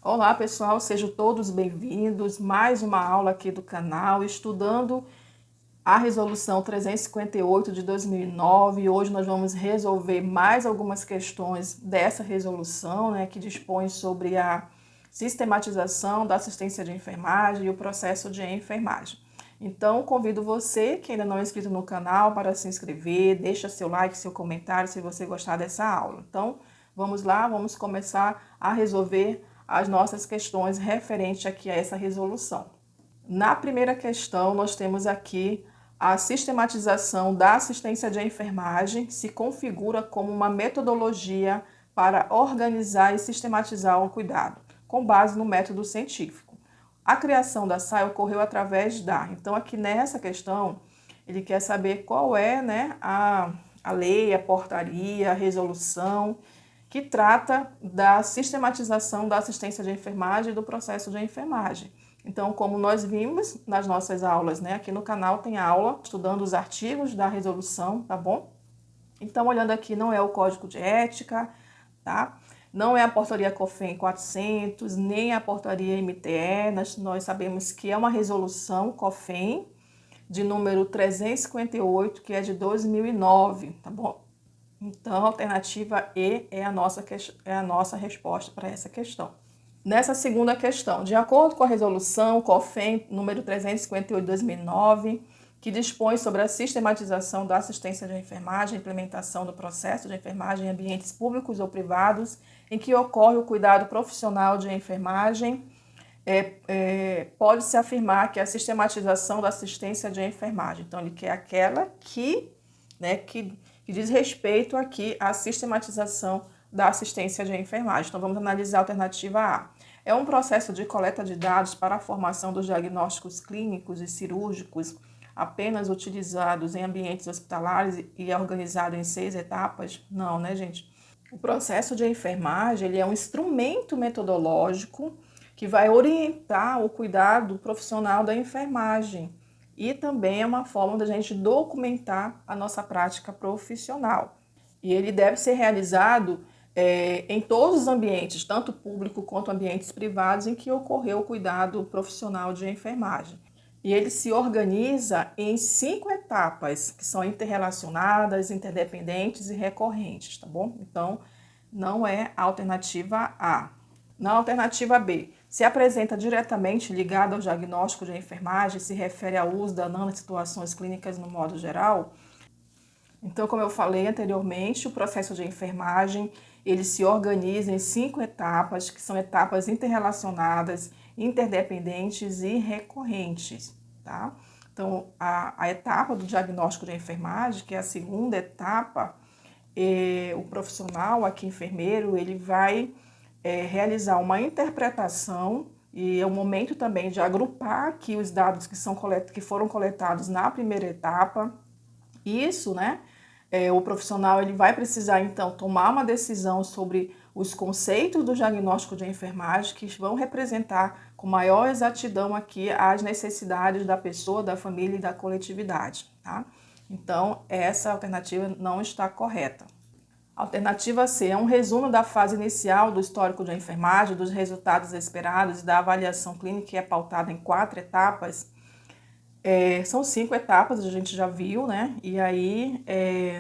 Olá pessoal, sejam todos bem-vindos. Mais uma aula aqui do canal, estudando a Resolução 358 de 2009. Hoje nós vamos resolver mais algumas questões dessa resolução, que dispõe sobre a sistematização da assistência de enfermagem e o processo de enfermagem. Então, convido você que ainda não é inscrito no canal para se inscrever, deixa seu like, seu comentário se você gostar dessa aula. Então, vamos lá, vamos começar a resolver as nossas questões referentes aqui a essa resolução. Na primeira questão, nós temos aqui a sistematização da assistência de enfermagem, que se configura como uma metodologia para organizar e sistematizar o cuidado, com base no método científico. A criação da SAI ocorreu através da... Então, aqui nessa questão, ele quer saber qual é a lei, a portaria, a resolução que trata da sistematização da assistência de enfermagem e do processo de enfermagem. Então, como nós vimos nas nossas aulas, aqui no canal tem aula estudando os artigos da resolução, tá bom? Então, olhando aqui, não é o Código de Ética, tá? Não é a portaria COFEN 400, nem a portaria MTE, nós sabemos que é uma resolução COFEN de número 358, que é de 2009, tá bom? Então, a alternativa E é a nossa resposta para essa questão. Nessa segunda questão, de acordo com a resolução COFEN número 358 de 2009, que dispõe sobre a sistematização da assistência de enfermagem, implementação do processo de enfermagem em ambientes públicos ou privados, em que ocorre o cuidado profissional de enfermagem, pode-se afirmar que a sistematização da assistência de enfermagem. Então, ele quer aquela que diz respeito aqui à sistematização da assistência de enfermagem. Então, vamos analisar a alternativa A. É um processo de coleta de dados para a formação dos diagnósticos clínicos e cirúrgicos apenas utilizados em ambientes hospitalares e é organizado em 6 etapas? Não, gente? O processo de enfermagem ele é um instrumento metodológico que vai orientar o cuidado profissional da enfermagem. E também é uma forma da gente documentar a nossa prática profissional. E ele deve ser realizado em todos os ambientes, tanto público quanto ambientes privados, em que ocorreu o cuidado profissional de enfermagem. E ele se organiza em 5 etapas, que são interrelacionadas, interdependentes e recorrentes, tá bom? Então, não é a alternativa A. Na alternativa B, se apresenta diretamente ligada ao diagnóstico de enfermagem, se refere ao uso da NAN nas situações clínicas no modo geral. Então, como eu falei anteriormente, o processo de enfermagem, ele se organiza em 5 etapas, que são etapas interrelacionadas, interdependentes e recorrentes, tá? Então, a etapa do diagnóstico de enfermagem, que é a segunda etapa, o profissional, aqui enfermeiro, ele vai realizar uma interpretação e é o momento também de agrupar aqui os dados que foram coletados na primeira etapa. Isso, o profissional ele vai precisar, então, tomar uma decisão sobre os conceitos do diagnóstico de enfermagem que vão representar com maior exatidão aqui as necessidades da pessoa, da família e da coletividade, tá? Então, essa alternativa não está correta. Alternativa C é um resumo da fase inicial do histórico de enfermagem, dos resultados esperados e da avaliação clínica, que é pautada em 4 etapas. São 5 etapas, a gente já viu, E aí,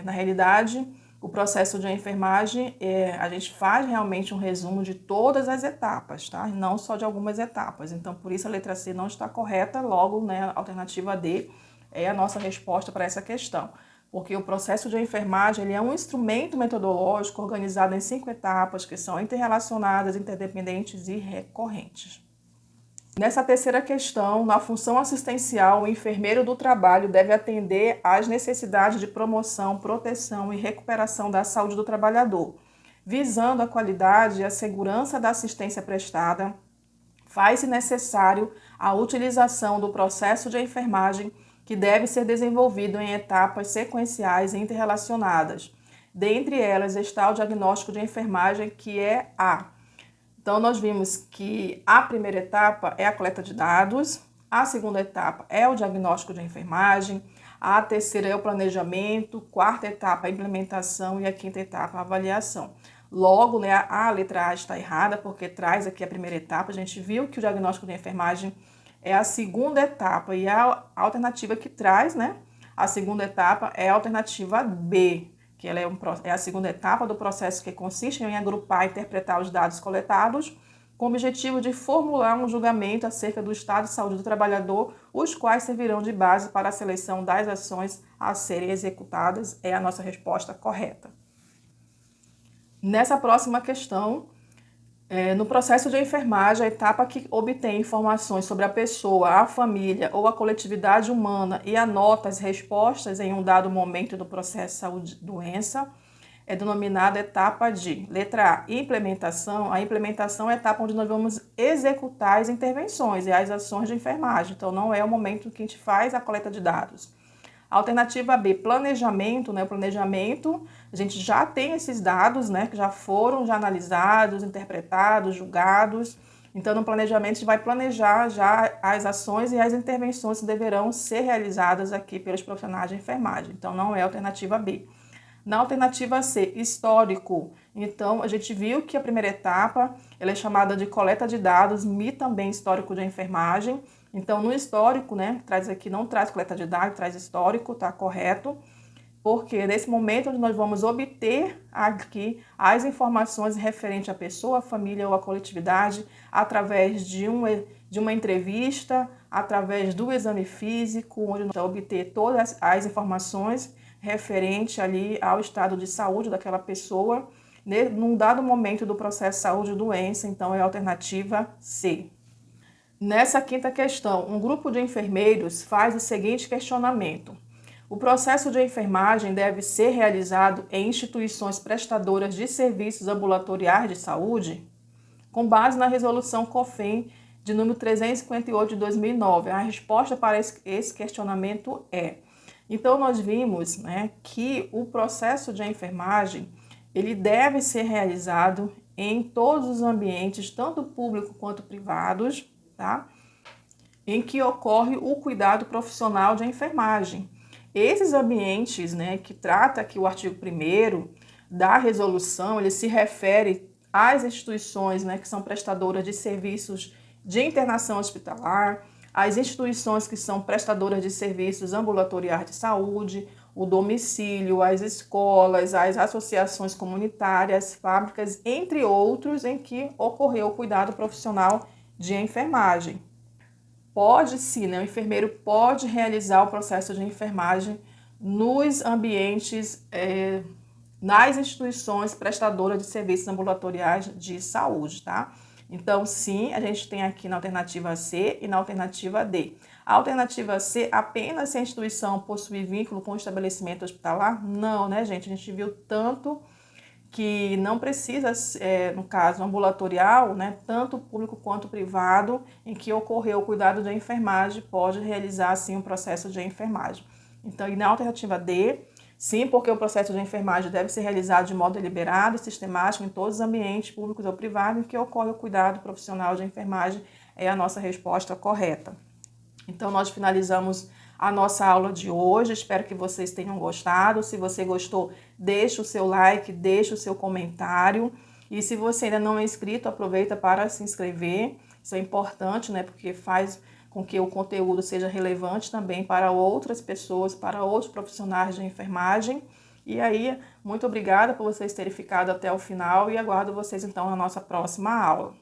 na realidade, o processo de enfermagem, a gente faz realmente um resumo de todas as etapas, tá? E não só de algumas etapas. Então, por isso a letra C não está correta, logo, a alternativa D é a nossa resposta para essa questão. Porque o processo de enfermagem ele é um instrumento metodológico organizado em 5 etapas que são interrelacionadas, interdependentes e recorrentes. Nessa terceira questão, na função assistencial, o enfermeiro do trabalho deve atender às necessidades de promoção, proteção e recuperação da saúde do trabalhador, visando a qualidade e a segurança da assistência prestada. Faz-se necessário a utilização do processo de enfermagem que deve ser desenvolvido em etapas sequenciais e interrelacionadas. Dentre elas está o diagnóstico de enfermagem, que é A. Então, nós vimos que a primeira etapa é a coleta de dados, a segunda etapa é o diagnóstico de enfermagem, a terceira é o planejamento, quarta etapa a implementação e a quinta etapa a avaliação. Logo, né, a letra A está errada, porque traz aqui a primeira etapa. A gente viu que o diagnóstico de enfermagem é a segunda etapa, e a alternativa que traz, né, a segunda etapa é a alternativa B, que ela é a segunda etapa do processo, que consiste em agrupar e interpretar os dados coletados com o objetivo de formular um julgamento acerca do estado de saúde do trabalhador, os quais servirão de base para a seleção das ações a serem executadas. É a nossa resposta correta. Nessa próxima questão, no processo de enfermagem, a etapa que obtém informações sobre a pessoa, a família ou a coletividade humana e anota as respostas em um dado momento do processo saúde-doença, é denominada etapa de, letra A, implementação. A implementação é a etapa onde nós vamos executar as intervenções e as ações de enfermagem. Então, não é o momento que a gente faz a coleta de dados. Alternativa B, planejamento, né? O planejamento, a gente já tem esses dados, né? Que já foram analisados, interpretados, julgados. Então, no planejamento, a gente vai planejar já as ações e as intervenções que deverão ser realizadas aqui pelos profissionais de enfermagem. Então, não é a alternativa B. Na alternativa C, histórico. Então, a gente viu que a primeira etapa ela é chamada de coleta de dados, e também histórico de enfermagem. Então, no histórico, né, traz aqui, não traz coleta de dados, traz histórico, tá correto? Porque nesse momento onde nós vamos obter aqui as informações referentes à pessoa, à família ou à coletividade, através de uma entrevista, através do exame físico, onde nós vamos obter todas as informações referente ali ao estado de saúde daquela pessoa, num dado momento do processo saúde-doença. Então, é a alternativa C. Nessa quinta questão, um grupo de enfermeiros faz o seguinte questionamento: o processo de enfermagem deve ser realizado em instituições prestadoras de serviços ambulatoriais de saúde? Com base na resolução COFEM de número 358 de 2009, a resposta para esse questionamento é: então, nós vimos, né, que o processo de enfermagem ele deve ser realizado em todos os ambientes, tanto públicos quanto privados, tá? Em que ocorre o cuidado profissional de enfermagem. Esses ambientes, né, que trata aqui o artigo 1º da resolução, ele se refere às instituições, né, que são prestadoras de serviços de internação hospitalar, as instituições que são prestadoras de serviços ambulatoriais de saúde, o domicílio, as escolas, as associações comunitárias, fábricas, entre outros, em que ocorreu o cuidado profissional de enfermagem. Pode sim, né? O enfermeiro pode realizar o processo de enfermagem nos ambientes, nas instituições prestadoras de serviços ambulatoriais de saúde, tá? Então, sim, a gente tem aqui na alternativa C e na alternativa D. A alternativa C, apenas se a instituição possui vínculo com o estabelecimento hospitalar? Não, né, gente? A gente viu tanto que não precisa, no caso ambulatorial, né, tanto público quanto privado, em que ocorreu o cuidado de enfermagem, pode realizar, sim, um processo de enfermagem. Então, e na alternativa D, sim, porque o processo de enfermagem deve ser realizado de modo deliberado e sistemático em todos os ambientes públicos ou privados em que ocorre o cuidado profissional de enfermagem, é a nossa resposta correta. Então, nós finalizamos a nossa aula de hoje. Espero que vocês tenham gostado. Se você gostou, deixa o seu like, deixa o seu comentário. E se você ainda não é inscrito, aproveita para se inscrever. Isso é importante, né? Porque faz com que o conteúdo seja relevante também para outras pessoas, para outros profissionais de enfermagem. E aí, muito obrigada por vocês terem ficado até o final e aguardo vocês então na nossa próxima aula.